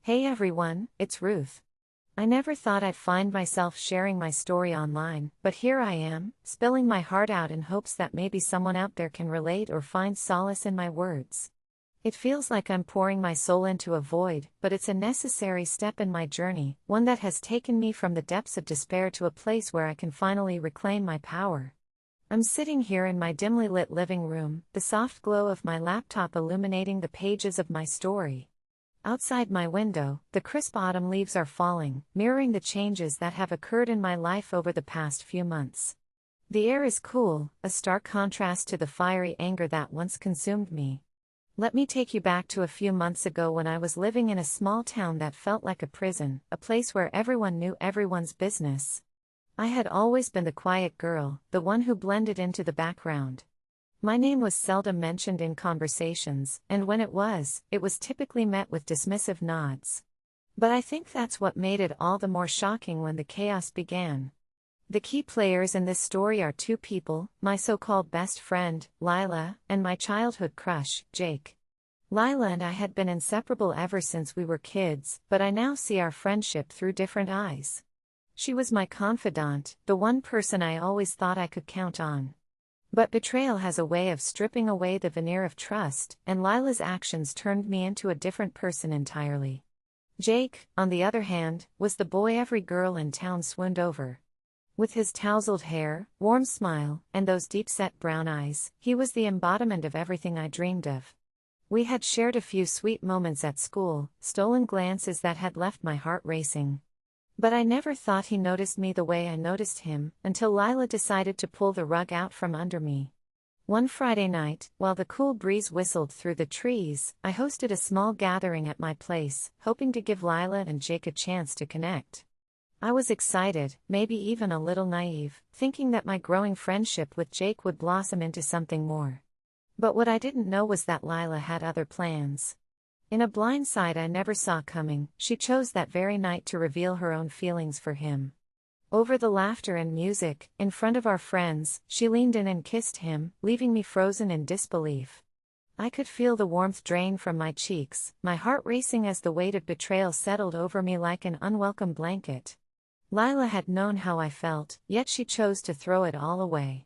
Hey everyone, it's Ruth. I never thought I'd find myself sharing my story online, but here I am, spilling my heart out in hopes that maybe someone out there can relate or find solace in my words. It feels like I'm pouring my soul into a void, but it's a necessary step in my journey, one that has taken me from the depths of despair to a place where I can finally reclaim my power. I'm sitting here in my dimly lit living room, the soft glow of my laptop illuminating the pages of my story. Outside my window, the crisp autumn leaves are falling, mirroring the changes that have occurred in my life over the past few months. The air is cool, a stark contrast to the fiery anger that once consumed me. Let me take you back to a few months ago when I was living in a small town that felt like a prison, a place where everyone knew everyone's business. I had always been the quiet girl, the one who blended into the background. My name was seldom mentioned in conversations, and when it was typically met with dismissive nods. But I think that's what made it all the more shocking when the chaos began. The key players in this story are two people, my so-called best friend, Lila, and my childhood crush, Jake. Lila and I had been inseparable ever since we were kids, but I now see our friendship through different eyes. She was my confidant, the one person I always thought I could count on. But betrayal has a way of stripping away the veneer of trust, and Lila's actions turned me into a different person entirely. Jake, on the other hand, was the boy every girl in town swooned over. With his tousled hair, warm smile, and those deep-set brown eyes, he was the embodiment of everything I dreamed of. We had shared a few sweet moments at school, stolen glances that had left my heart racing. But I never thought he noticed me the way I noticed him, until Lila decided to pull the rug out from under me. One Friday night, while the cool breeze whistled through the trees, I hosted a small gathering at my place, hoping to give Lila and Jake a chance to connect. I was excited, maybe even a little naive, thinking that my growing friendship with Jake would blossom into something more. But what I didn't know was that Lila had other plans. In a blindside I never saw coming, she chose that very night to reveal her own feelings for him. Over the laughter and music, in front of our friends, she leaned in and kissed him, leaving me frozen in disbelief. I could feel the warmth drain from my cheeks, my heart racing as the weight of betrayal settled over me like an unwelcome blanket. Lila had known how I felt, yet she chose to throw it all away.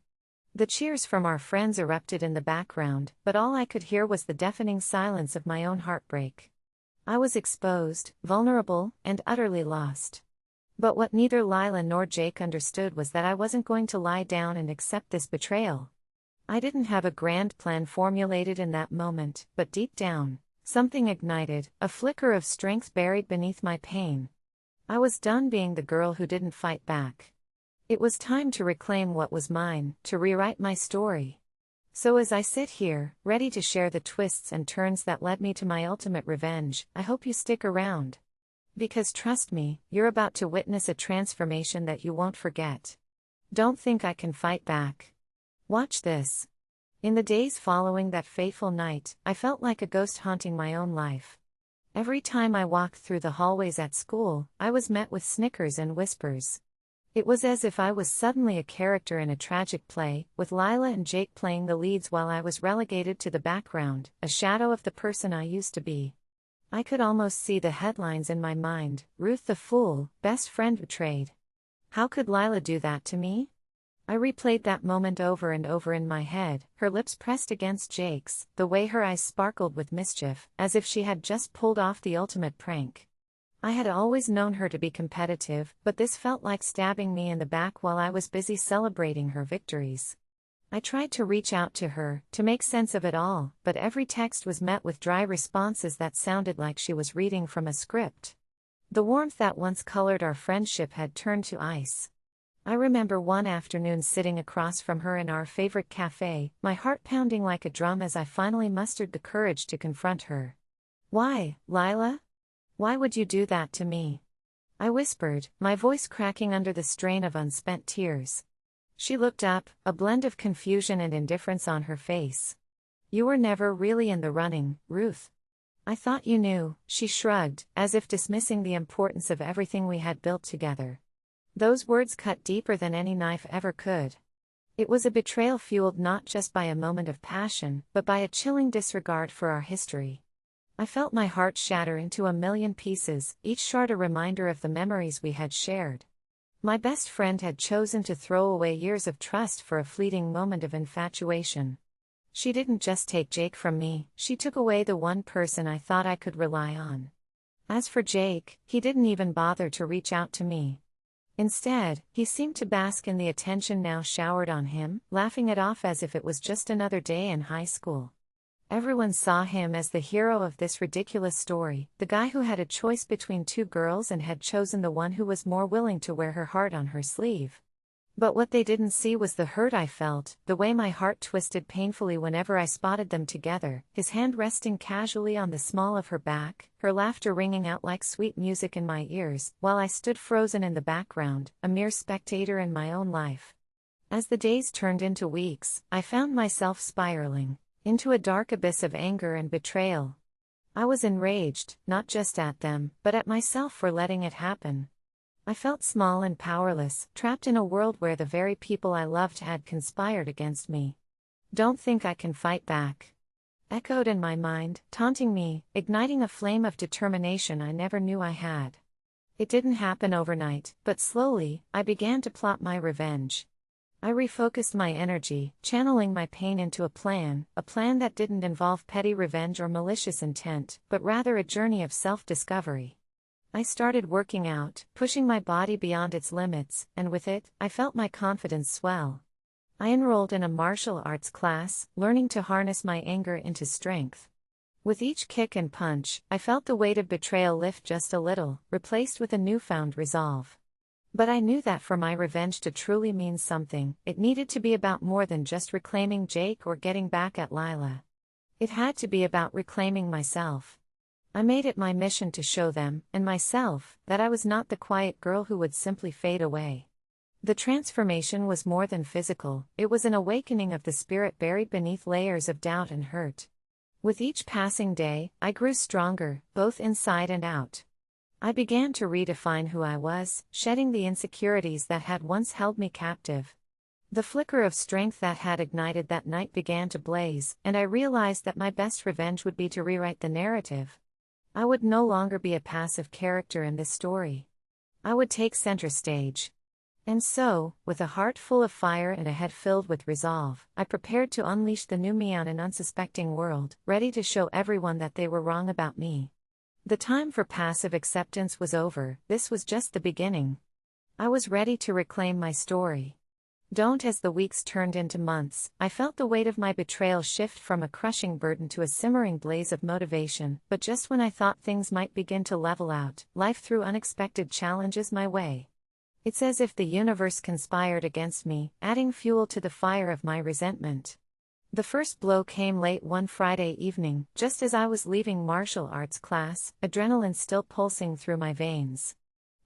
The cheers from our friends erupted in the background, but all I could hear was the deafening silence of my own heartbreak. I was exposed, vulnerable, and utterly lost. But what neither Lila nor Jake understood was that I wasn't going to lie down and accept this betrayal. I didn't have a grand plan formulated in that moment, but deep down, something ignited, a flicker of strength buried beneath my pain. I was done being the girl who didn't fight back. It was time to reclaim what was mine, to rewrite my story. So as I sit here, ready to share the twists and turns that led me to my ultimate revenge, I hope you stick around. Because trust me, you're about to witness a transformation that you won't forget. Don't think I can fight back. Watch this. In the days following that fateful night, I felt like a ghost haunting my own life. Every time I walked through the hallways at school, I was met with snickers and whispers. It was as if I was suddenly a character in a tragic play, with Lila and Jake playing the leads while I was relegated to the background, a shadow of the person I used to be. I could almost see the headlines in my mind: Ruth the fool, best friend betrayed. How could Lila do that to me? I replayed that moment over and over in my head, her lips pressed against Jake's, the way her eyes sparkled with mischief, as if she had just pulled off the ultimate prank. I had always known her to be competitive, but this felt like stabbing me in the back while I was busy celebrating her victories. I tried to reach out to her, to make sense of it all, but every text was met with dry responses that sounded like she was reading from a script. The warmth that once colored our friendship had turned to ice. I remember one afternoon sitting across from her in our favorite cafe, my heart pounding like a drum as I finally mustered the courage to confront her. "Why, Lila? Why would you do that to me?" I whispered, my voice cracking under the strain of unspent tears. She looked up, a blend of confusion and indifference on her face. "You were never really in the running, Ruth. I thought you knew," she shrugged, as if dismissing the importance of everything we had built together. Those words cut deeper than any knife ever could. It was a betrayal fueled not just by a moment of passion, but by a chilling disregard for our history. I felt my heart shatter into a million pieces, each shard a reminder of the memories we had shared. My best friend had chosen to throw away years of trust for a fleeting moment of infatuation. She didn't just take Jake from me, she took away the one person I thought I could rely on. As for Jake, he didn't even bother to reach out to me. Instead, he seemed to bask in the attention now showered on him, laughing it off as if it was just another day in high school. Everyone saw him as the hero of this ridiculous story, the guy who had a choice between two girls and had chosen the one who was more willing to wear her heart on her sleeve. But what they didn't see was the hurt I felt, the way my heart twisted painfully whenever I spotted them together, his hand resting casually on the small of her back, her laughter ringing out like sweet music in my ears, while I stood frozen in the background, a mere spectator in my own life. As the days turned into weeks, I found myself spiraling into a dark abyss of anger and betrayal. I was enraged, not just at them, but at myself for letting it happen. I felt small and powerless, trapped in a world where the very people I loved had conspired against me. "Don't think I can fight back," echoed in my mind, taunting me, igniting a flame of determination I never knew I had. It didn't happen overnight, but slowly, I began to plot my revenge. I refocused my energy, channeling my pain into a plan that didn't involve petty revenge or malicious intent, but rather a journey of self-discovery. I started working out, pushing my body beyond its limits, and with it, I felt my confidence swell. I enrolled in a martial arts class, learning to harness my anger into strength. With each kick and punch, I felt the weight of betrayal lift just a little, replaced with a newfound resolve. But I knew that for my revenge to truly mean something, it needed to be about more than just reclaiming Jake or getting back at Lila. It had to be about reclaiming myself. I made it my mission to show them, and myself, that I was not the quiet girl who would simply fade away. The transformation was more than physical, it was an awakening of the spirit buried beneath layers of doubt and hurt. With each passing day, I grew stronger, both inside and out. I began to redefine who I was, shedding the insecurities that had once held me captive. The flicker of strength that had ignited that night began to blaze, and I realized that my best revenge would be to rewrite the narrative. I would no longer be a passive character in this story. I would take center stage. And so, with a heart full of fire and a head filled with resolve, I prepared to unleash the new me on an unsuspecting world, ready to show everyone that they were wrong about me. The time for passive acceptance was over, this was just the beginning. I was ready to reclaim my story. As the weeks turned into months, I felt the weight of my betrayal shift from a crushing burden to a simmering blaze of motivation, but just when I thought things might begin to level out, life threw unexpected challenges my way. It's as if the universe conspired against me, adding fuel to the fire of my resentment. The first blow came late one Friday evening, just as I was leaving martial arts class, adrenaline still pulsing through my veins.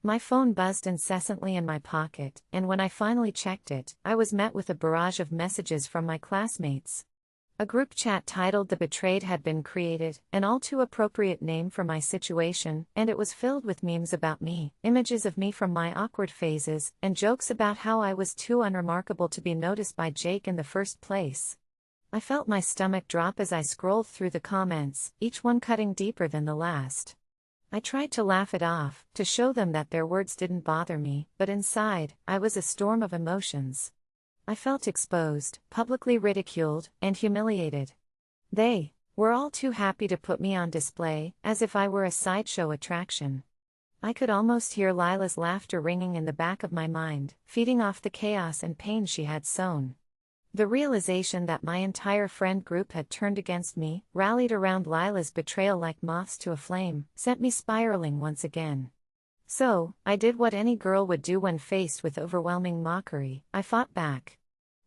My phone buzzed incessantly in my pocket, and when I finally checked it, I was met with a barrage of messages from my classmates. A group chat titled "The Betrayed" had been created, an all too appropriate name for my situation, and it was filled with memes about me, images of me from my awkward phases, and jokes about how I was too unremarkable to be noticed by Jake in the first place. I felt my stomach drop as I scrolled through the comments, each one cutting deeper than the last. I tried to laugh it off, to show them that their words didn't bother me, but inside, I was a storm of emotions. I felt exposed, publicly ridiculed, and humiliated. They were all too happy to put me on display, as if I were a sideshow attraction. I could almost hear Lila's laughter ringing in the back of my mind, feeding off the chaos and pain she had sown. The realization that my entire friend group had turned against me, rallied around Lila's betrayal like moths to a flame, sent me spiraling once again. So, I did what any girl would do when faced with overwhelming mockery. I fought back.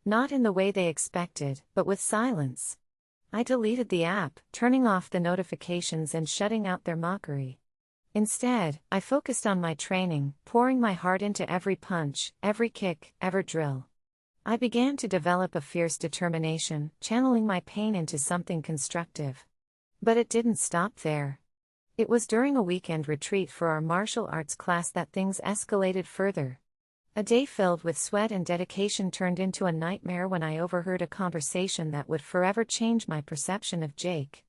Not in the way they expected, but with silence. I deleted the app, turning off the notifications and shutting out their mockery. Instead, I focused on my training, pouring my heart into every punch, every kick, every drill. I began to develop a fierce determination, channeling my pain into something constructive. But it didn't stop there. It was during a weekend retreat for our martial arts class that things escalated further. A day filled with sweat and dedication turned into a nightmare when I overheard a conversation that would forever change my perception of Jake.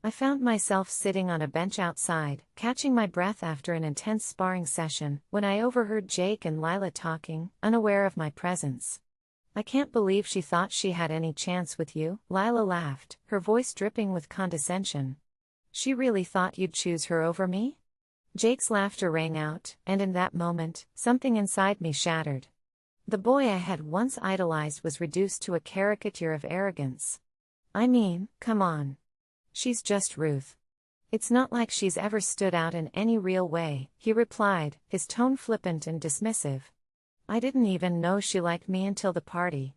I found myself sitting on a bench outside, catching my breath after an intense sparring session, when I overheard Jake and Lila talking, unaware of my presence. "I can't believe she thought she had any chance with you," Lila laughed, her voice dripping with condescension. "She really thought you'd choose her over me?" Jake's laughter rang out, and in that moment, something inside me shattered. The boy I had once idolized was reduced to a caricature of arrogance. "I mean, come on. She's just Ruth. It's not like she's ever stood out in any real way," he replied, his tone flippant and dismissive. "I didn't even know she liked me until the party."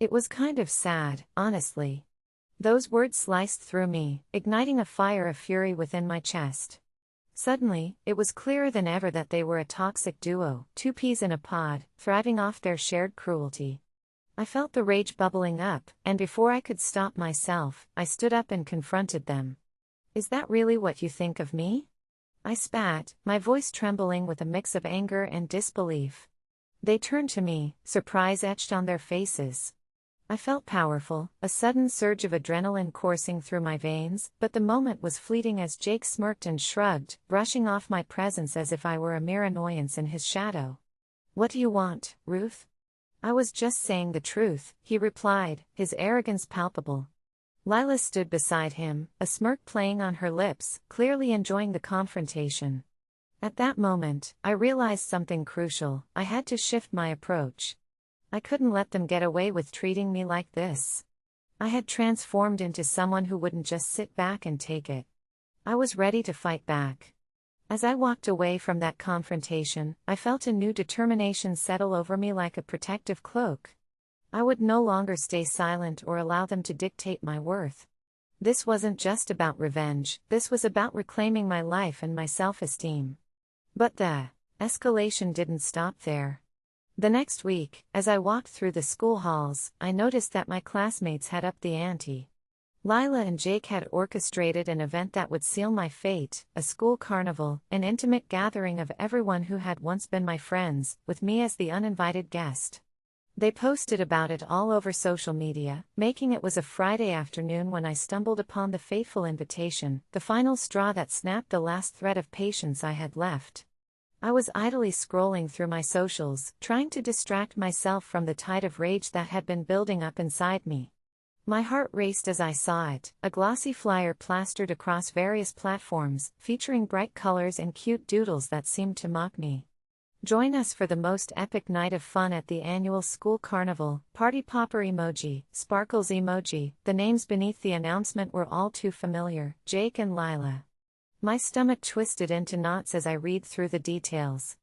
It was kind of sad, honestly. Those words sliced through me, igniting a fire of fury within my chest. Suddenly, it was clearer than ever that they were a toxic duo, two peas in a pod, thriving off their shared cruelty. I felt the rage bubbling up, and before I could stop myself, I stood up and confronted them. "Is that really what you think of me?" I spat, my voice trembling with a mix of anger and disbelief. They turned to me, surprise etched on their faces. I felt powerful, a sudden surge of adrenaline coursing through my veins, but the moment was fleeting as Jake smirked and shrugged, brushing off my presence as if I were a mere annoyance in his shadow. "What do you want, Ruth?" "I was just saying the truth," he replied, his arrogance palpable. Lila stood beside him, a smirk playing on her lips, clearly enjoying the confrontation. At that moment, I realized something crucial. I had to shift my approach. I couldn't let them get away with treating me like this. I had transformed into someone who wouldn't just sit back and take it. I was ready to fight back. As I walked away from that confrontation, I felt a new determination settle over me like a protective cloak. I would no longer stay silent or allow them to dictate my worth. This wasn't just about revenge, this was about reclaiming my life and my self-esteem. But the escalation didn't stop there. The next week, as I walked through the school halls, I noticed that my classmates had upped the ante. Lila and Jake had orchestrated an event that would seal my fate, a school carnival, an intimate gathering of everyone who had once been my friends, with me as the uninvited guest. They posted about it all over social media, making it was a Friday afternoon when I stumbled upon the fateful invitation, the final straw that snapped the last thread of patience I had left. I was idly scrolling through my socials, trying to distract myself from the tide of rage that had been building up inside me. My heart raced as I saw it, a glossy flyer plastered across various platforms, featuring bright colors and cute doodles that seemed to mock me. "Join us for the most epic night of fun at the annual school carnival." Party popper emoji, sparkles emoji. The names beneath the announcement were all too familiar, Jake and Lila. My stomach twisted into knots as I read through the details.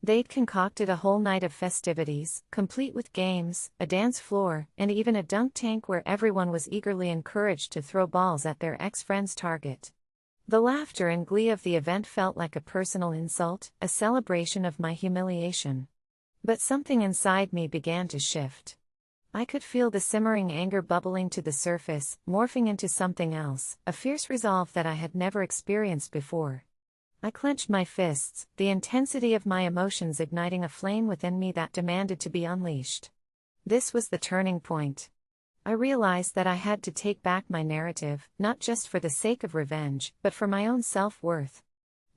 They'd concocted a whole night of festivities, complete with games, a dance floor, and even a dunk tank where everyone was eagerly encouraged to throw balls at their ex-friend's target. The laughter and glee of the event felt like a personal insult, a celebration of my humiliation. But something inside me began to shift. I could feel the simmering anger bubbling to the surface, morphing into something else, a fierce resolve that I had never experienced before. I clenched my fists, the intensity of my emotions igniting a flame within me that demanded to be unleashed. This was the turning point. I realized that I had to take back my narrative, not just for the sake of revenge, but for my own self-worth.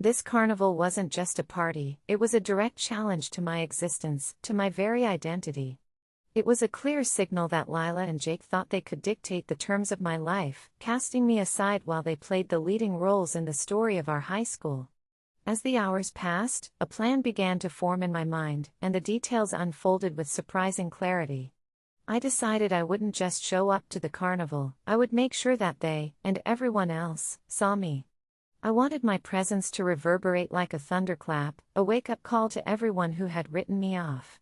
This carnival wasn't just a party, it was a direct challenge to my existence, to my very identity. It was a clear signal that Lila and Jake thought they could dictate the terms of my life, casting me aside while they played the leading roles in the story of our high school. As the hours passed, a plan began to form in my mind, and the details unfolded with surprising clarity. I decided I wouldn't just show up to the carnival, I would make sure that they, and everyone else, saw me. I wanted my presence to reverberate like a thunderclap, a wake-up call to everyone who had written me off.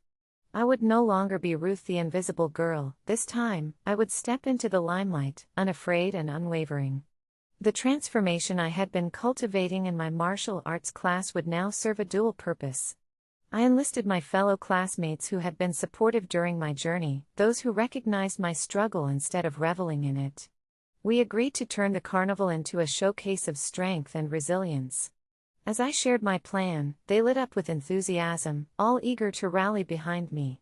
I would no longer be Ruth the invisible girl. This time, I would step into the limelight, unafraid and unwavering. The transformation I had been cultivating in my martial arts class would now serve a dual purpose. I enlisted my fellow classmates who had been supportive during my journey, those who recognized my struggle instead of reveling in it. We agreed to turn the carnival into a showcase of strength and resilience. As I shared my plan, they lit up with enthusiasm, all eager to rally behind me.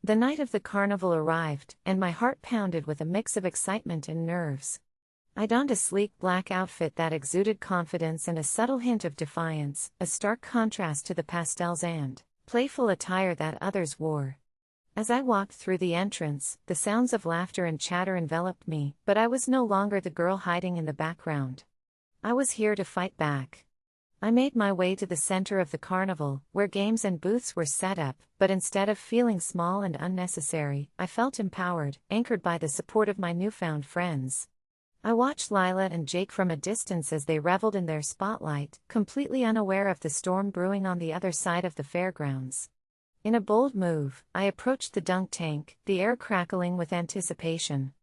The night of the carnival arrived, and my heart pounded with a mix of excitement and nerves. I donned a sleek black outfit that exuded confidence and a subtle hint of defiance, a stark contrast to the pastels and playful attire that others wore. As I walked through the entrance, the sounds of laughter and chatter enveloped me, but I was no longer the girl hiding in the background. I was here to fight back. I made my way to the center of the carnival, where games and booths were set up, but instead of feeling small and unnecessary, I felt empowered, anchored by the support of my newfound friends. I watched Lila and Jake from a distance as they reveled in their spotlight, completely unaware of the storm brewing on the other side of the fairgrounds. In a bold move, I approached the dunk tank, the air crackling with anticipation.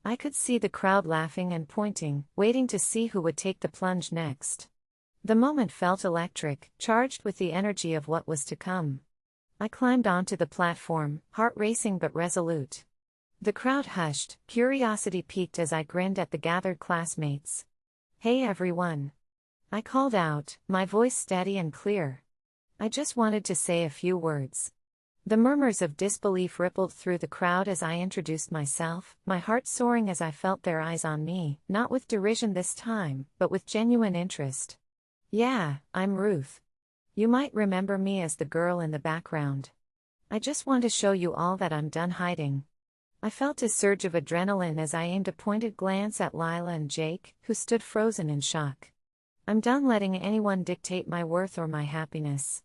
I could see the crowd laughing and pointing, waiting to see who would take the plunge next. The moment felt electric, charged with the energy of what was to come. I climbed onto the platform, heart racing but resolute. The crowd hushed, curiosity piqued as I grinned at the gathered classmates. "Hey everyone!" I called out, my voice steady and clear. I just wanted to say a few words. The murmurs of disbelief rippled through the crowd as I introduced myself, my heart soaring as I felt their eyes on me, not with derision this time, but with genuine interest. "Yeah, I'm Ruth. You might remember me as the girl in the background. I just want to show you all that I'm done hiding." I felt a surge of adrenaline as I aimed a pointed glance at Lila and Jake, who stood frozen in shock. I'm done letting anyone dictate my worth or my happiness.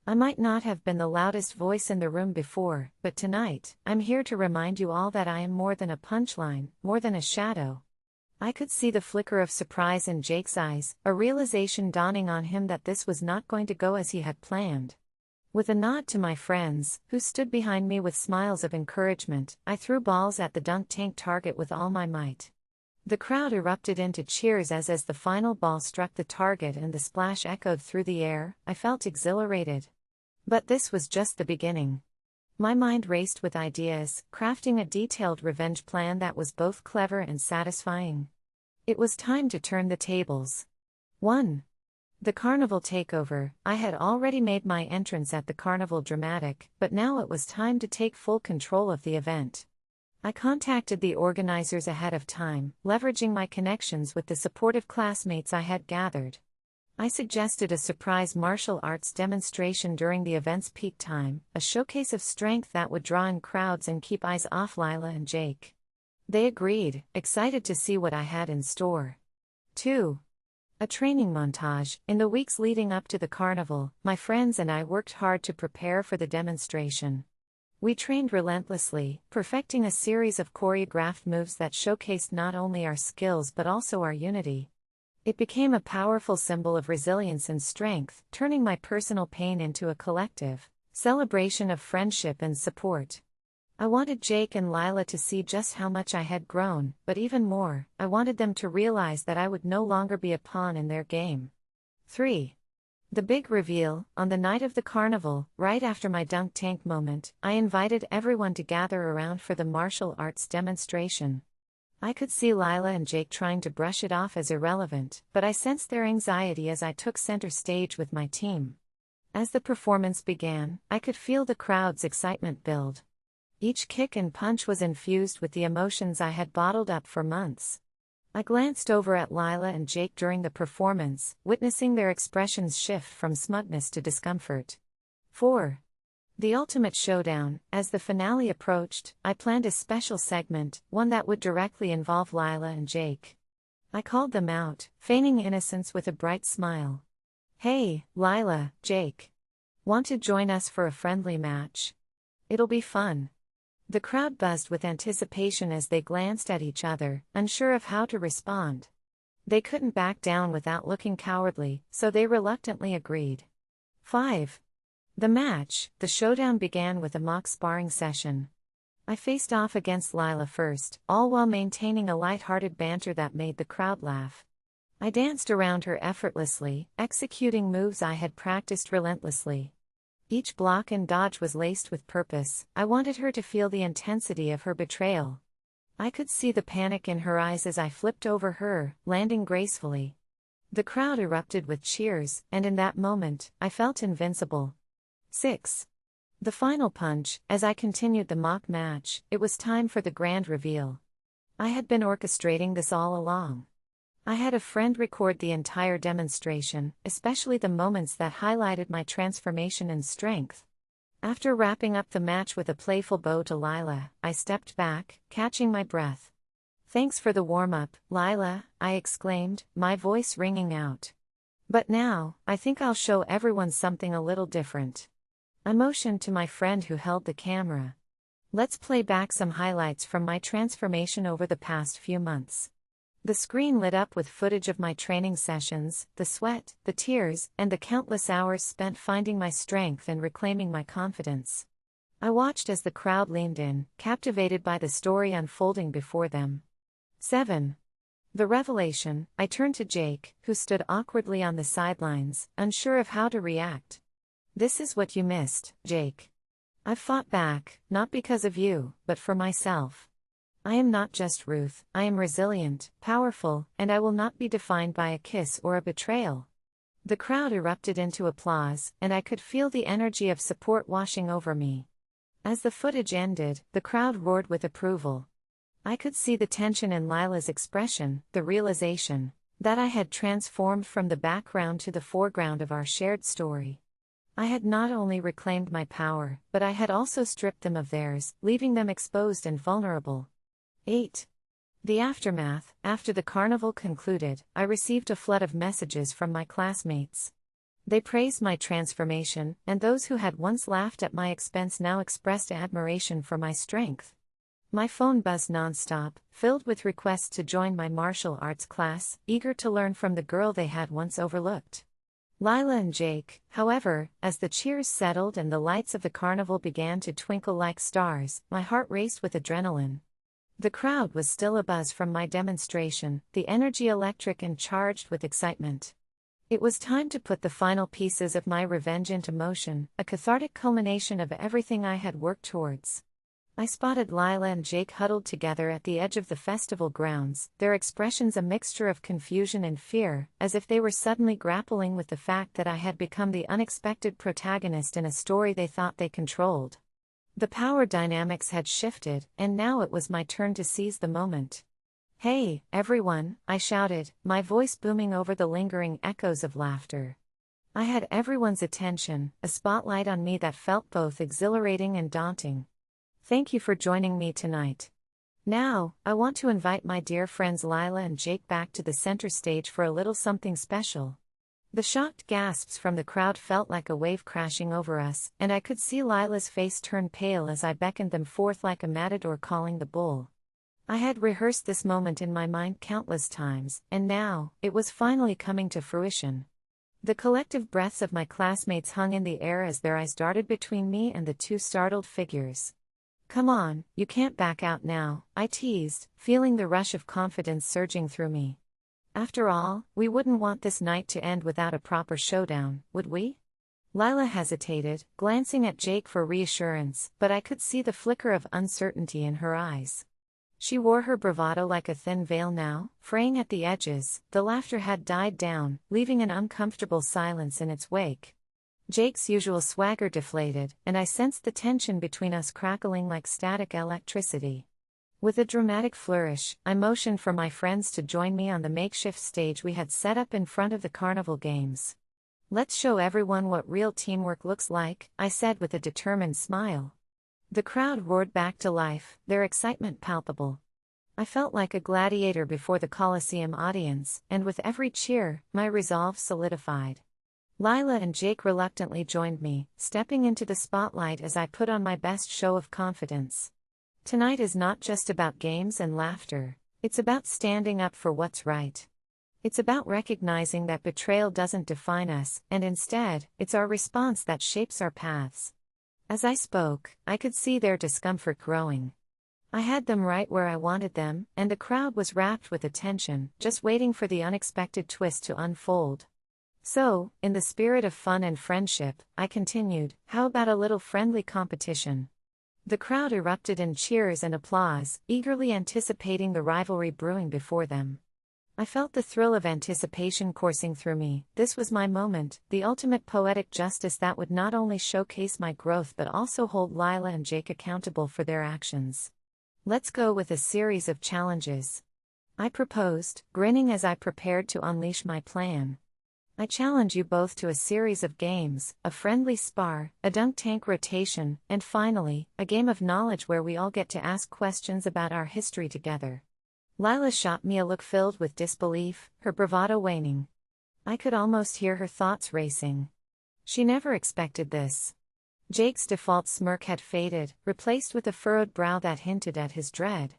I might not have been the loudest voice in the room before, but tonight, I'm here to remind you all that I am more than a punchline, more than a shadow. I could see the flicker of surprise in Jake's eyes, a realization dawning on him that this was not going to go as he had planned. With a nod to my friends, who stood behind me with smiles of encouragement, I threw balls at the dunk tank target with all my might. The crowd erupted into cheers as the final ball struck the target and the splash echoed through the air. I felt exhilarated. But this was just the beginning. My mind raced with ideas, crafting a detailed revenge plan that was both clever and satisfying. It was time to turn the tables. 1. The carnival takeover. I had already made my entrance at the carnival dramatic, but now it was time to take full control of the event. I contacted the organizers ahead of time, leveraging my connections with the supportive classmates I had gathered. I suggested a surprise martial arts demonstration during the event's peak time, a showcase of strength that would draw in crowds and keep eyes off Lila and Jake. They agreed, excited to see what I had in store. 2. A training montage. In the weeks leading up to the carnival, my friends and I worked hard to prepare for the demonstration. We trained relentlessly, perfecting a series of choreographed moves that showcased not only our skills but also our unity. It became a powerful symbol of resilience and strength, turning my personal pain into a collective celebration of friendship and support. I wanted Jake and Lila to see just how much I had grown, but even more, I wanted them to realize that I would no longer be a pawn in their game. 3. The big reveal. On the night of the carnival, right after my dunk tank moment, I invited everyone to gather around for the martial arts demonstration. I could see Lila and Jake trying to brush it off as irrelevant, but I sensed their anxiety as I took center stage with my team. As the performance began, I could feel the crowd's excitement build. Each kick and punch was infused with the emotions I had bottled up for months. I glanced over at Lila and Jake during the performance, witnessing their expressions shift from smugness to discomfort. 4. The ultimate showdown. As the finale approached, I planned a special segment, one that would directly involve Lila and Jake. I called them out, feigning innocence with a bright smile. "Hey, Lila, Jake. Want to join us for a friendly match? It'll be fun." The crowd buzzed with anticipation as they glanced at each other, unsure of how to respond. They couldn't back down without looking cowardly, so they reluctantly agreed. 5. The match. The showdown began with a mock sparring session. I faced off against Lila first, all while maintaining a light-hearted banter that made the crowd laugh. I danced around her effortlessly, executing moves I had practiced relentlessly. Each block and dodge was laced with purpose. I wanted her to feel the intensity of her betrayal. I could see the panic in her eyes as I flipped over her, landing gracefully. The crowd erupted with cheers, and in that moment, I felt invincible. 6. The final punch. As I continued the mock match, it was time for the grand reveal. I had been orchestrating this all along. I had a friend record the entire demonstration, especially the moments that highlighted my transformation and strength. After wrapping up the match with a playful bow to Lila, I stepped back, catching my breath. "Thanks for the warm-up, Lila," I exclaimed, my voice ringing out. "But now, I think I'll show everyone something a little different." I motioned to my friend who held the camera. "Let's play back some highlights from my transformation over the past few months." The screen lit up with footage of my training sessions, the sweat, the tears, and the countless hours spent finding my strength and reclaiming my confidence. I watched as the crowd leaned in, captivated by the story unfolding before them. 7. The revelation. I turned to Jake, who stood awkwardly on the sidelines, unsure of how to react. "This is what you missed, Jake. I've fought back, not because of you, but for myself. I am not just Ruth, I am resilient, powerful, and I will not be defined by a kiss or a betrayal." The crowd erupted into applause, and I could feel the energy of support washing over me. As the footage ended, the crowd roared with approval. I could see the tension in Lila's expression, the realization that I had transformed from the background to the foreground of our shared story. I had not only reclaimed my power, but I had also stripped them of theirs, leaving them exposed and vulnerable. 8. The aftermath. After the carnival concluded, I received a flood of messages from my classmates. They praised my transformation, and those who had once laughed at my expense now expressed admiration for my strength. My phone buzzed nonstop, filled with requests to join my martial arts class, eager to learn from the girl they had once overlooked. Lila and Jake, however, as the cheers settled and the lights of the carnival began to twinkle like stars, my heart raced with adrenaline. The crowd was still abuzz from my demonstration, the energy electric and charged with excitement. It was time to put the final pieces of my revenge into motion, a cathartic culmination of everything I had worked towards. I spotted Lila and Jake huddled together at the edge of the festival grounds, their expressions a mixture of confusion and fear, as if they were suddenly grappling with the fact that I had become the unexpected protagonist in a story they thought they controlled. The power dynamics had shifted, and now it was my turn to seize the moment. "Hey, everyone," I shouted, my voice booming over the lingering echoes of laughter. I had everyone's attention, a spotlight on me that felt both exhilarating and daunting. "Thank you for joining me tonight. Now, I want to invite my dear friends Lila and Jake back to the center stage for a little something special." The shocked gasps from the crowd felt like a wave crashing over us, and I could see Lila's face turn pale as I beckoned them forth like a matador calling the bull. I had rehearsed this moment in my mind countless times, and now, it was finally coming to fruition. The collective breaths of my classmates hung in the air as their eyes darted between me and the two startled figures. "Come on, you can't back out now," I teased, feeling the rush of confidence surging through me. After all, we wouldn't want this night to end without a proper showdown, would we? Lila hesitated, glancing at Jake for reassurance, but I could see the flicker of uncertainty in her eyes. She wore her bravado like a thin veil now, fraying at the edges. The laughter had died down, leaving an uncomfortable silence in its wake. Jake's usual swagger deflated, and I sensed the tension between us crackling like static electricity. With a dramatic flourish, I motioned for my friends to join me on the makeshift stage we had set up in front of the carnival games. "Let's show everyone what real teamwork looks like," I said with a determined smile. The crowd roared back to life, their excitement palpable. I felt like a gladiator before the Colosseum audience, and with every cheer, my resolve solidified. Lila and Jake reluctantly joined me, stepping into the spotlight as I put on my best show of confidence. Tonight is not just about games and laughter, it's about standing up for what's right. It's about recognizing that betrayal doesn't define us, and instead, it's our response that shapes our paths. As I spoke, I could see their discomfort growing. I had them right where I wanted them, and the crowd was rapt with attention, just waiting for the unexpected twist to unfold. "So, in the spirit of fun and friendship," I continued, "how about a little friendly competition?" The crowd erupted in cheers and applause, eagerly anticipating the rivalry brewing before them. I felt the thrill of anticipation coursing through me. This was my moment, the ultimate poetic justice that would not only showcase my growth but also hold Lila and Jake accountable for their actions. Let's go with a series of challenges. I proposed, grinning as I prepared to unleash my plan. I challenge you both to a series of games, a friendly spar, a dunk tank rotation, and finally, a game of knowledge where we all get to ask questions about our history together. Lila shot me a look filled with disbelief, her bravado waning. I could almost hear her thoughts racing. She never expected this. Jake's default smirk had faded, replaced with a furrowed brow that hinted at his dread.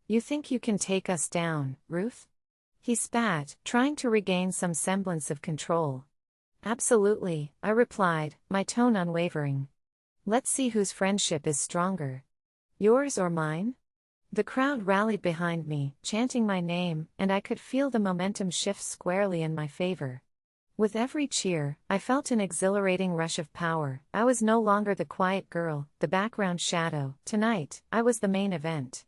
You think you can take us down, Ruth? He spat, trying to regain some semblance of control. Absolutely, I replied, my tone unwavering. Let's see whose friendship is stronger. Yours or mine? The crowd rallied behind me, chanting my name, and I could feel the momentum shift squarely in my favor. With every cheer, I felt an exhilarating rush of power. I was no longer the quiet girl, the background shadow. Tonight, I was the main event.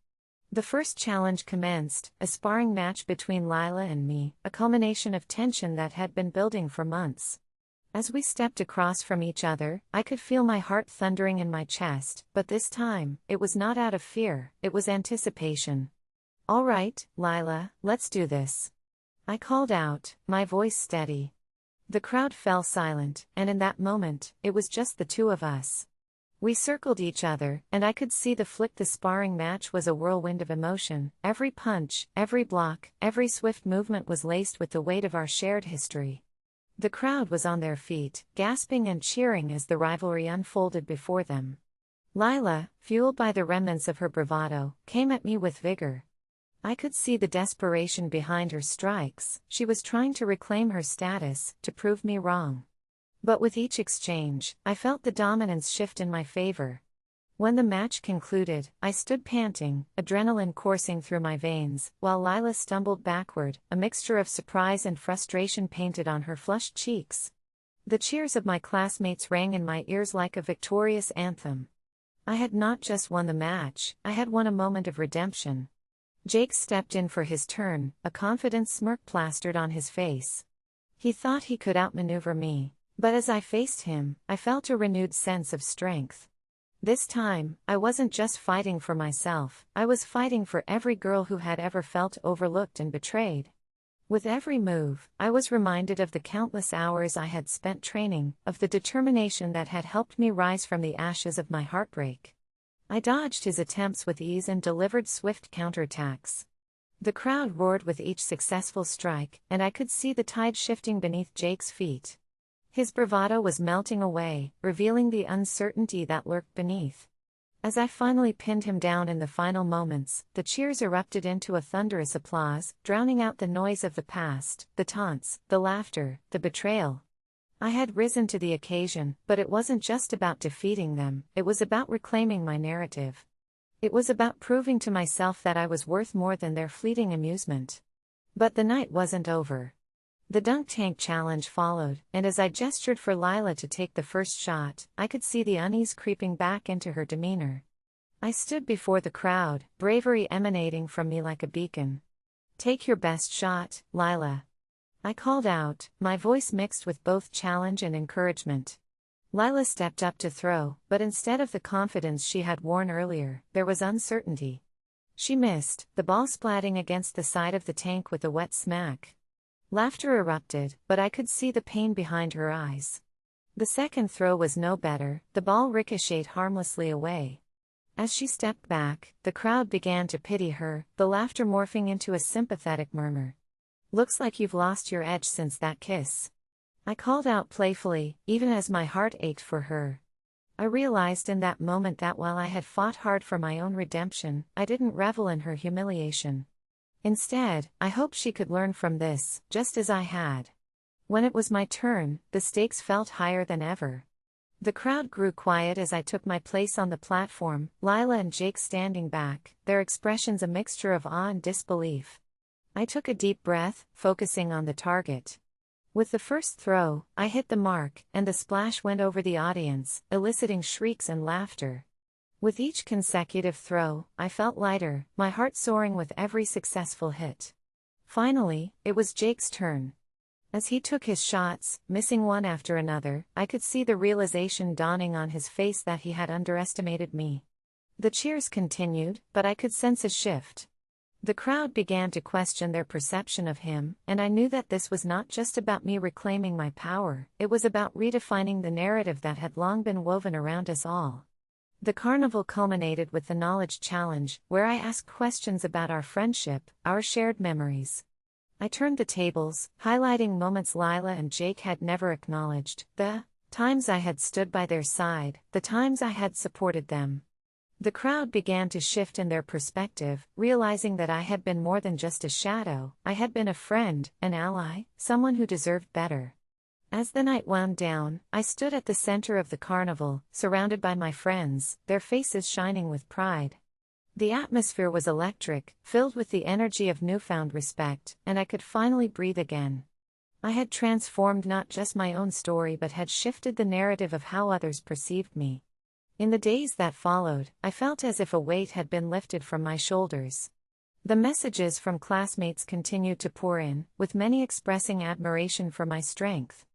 The first challenge commenced, a sparring match between Lila and me, a culmination of tension that had been building for months. As we stepped across from each other, I could feel my heart thundering in my chest, but this time, it was not out of fear, it was anticipation. All right, Lila, let's do this. I called out, my voice steady. The crowd fell silent, and in that moment, it was just the two of us. We circled each other, and I could see the flick. The sparring match was a whirlwind of emotion. Every punch, every block, every swift movement was laced with the weight of our shared history. The crowd was on their feet, gasping and cheering as the rivalry unfolded before them. Lila, fueled by the remnants of her bravado, came at me with vigor. I could see the desperation behind her strikes. She was trying to reclaim her status, to prove me wrong. But with each exchange, I felt the dominance shift in my favor. When the match concluded, I stood panting, adrenaline coursing through my veins, while Lila stumbled backward, a mixture of surprise and frustration painted on her flushed cheeks. The cheers of my classmates rang in my ears like a victorious anthem. I had not just won the match, I had won a moment of redemption. Jake stepped in for his turn, a confident smirk plastered on his face. He thought he could outmaneuver me. But as I faced him, I felt a renewed sense of strength. This time, I wasn't just fighting for myself, I was fighting for every girl who had ever felt overlooked and betrayed. With every move, I was reminded of the countless hours I had spent training, of the determination that had helped me rise from the ashes of my heartbreak. I dodged his attempts with ease and delivered swift counterattacks. The crowd roared with each successful strike, and I could see the tide shifting beneath Jake's feet. His bravado was melting away, revealing the uncertainty that lurked beneath. As I finally pinned him down in the final moments, the cheers erupted into a thunderous applause, drowning out the noise of the past, the taunts, the laughter, the betrayal. I had risen to the occasion, but it wasn't just about defeating them, it was about reclaiming my narrative. It was about proving to myself that I was worth more than their fleeting amusement. But the night wasn't over. The dunk tank challenge followed, and as I gestured for Lila to take the first shot, I could see the unease creeping back into her demeanor. I stood before the crowd, bravery emanating from me like a beacon. Take your best shot, Lila. I called out, my voice mixed with both challenge and encouragement. Lila stepped up to throw, but instead of the confidence she had worn earlier, there was uncertainty. She missed, the ball splatting against the side of the tank with a wet smack. Laughter erupted, but I could see the pain behind her eyes. The second throw was no better, the ball ricocheted harmlessly away. As she stepped back, the crowd began to pity her, the laughter morphing into a sympathetic murmur. Looks like you've lost your edge since that kiss. I called out playfully, even as my heart ached for her. I realized in that moment that while I had fought hard for my own redemption, I didn't revel in her humiliation. Instead, I hoped she could learn from this, just as I had. When it was my turn, the stakes felt higher than ever. The crowd grew quiet as I took my place on the platform, Lila and Jake standing back, their expressions a mixture of awe and disbelief. I took a deep breath, focusing on the target. With the first throw, I hit the mark, and the splash went over the audience, eliciting shrieks and laughter. With each consecutive throw, I felt lighter, my heart soaring with every successful hit. Finally, it was Jake's turn. As he took his shots, missing one after another, I could see the realization dawning on his face that he had underestimated me. The cheers continued, but I could sense a shift. The crowd began to question their perception of him, and I knew that this was not just about me reclaiming my power, it was about redefining the narrative that had long been woven around us all. The carnival culminated with the knowledge challenge, where I asked questions about our friendship, our shared memories. I turned the tables, highlighting moments Lila and Jake had never acknowledged, the times I had stood by their side, the times I had supported them. The crowd began to shift in their perspective, realizing that I had been more than just a shadow, I had been a friend, an ally, someone who deserved better. As the night wound down, I stood at the center of the carnival, surrounded by my friends, their faces shining with pride. The atmosphere was electric, filled with the energy of newfound respect, and I could finally breathe again. I had transformed not just my own story but had shifted the narrative of how others perceived me. In the days that followed, I felt as if a weight had been lifted from my shoulders. The messages from classmates continued to pour in, with many expressing admiration for my strength.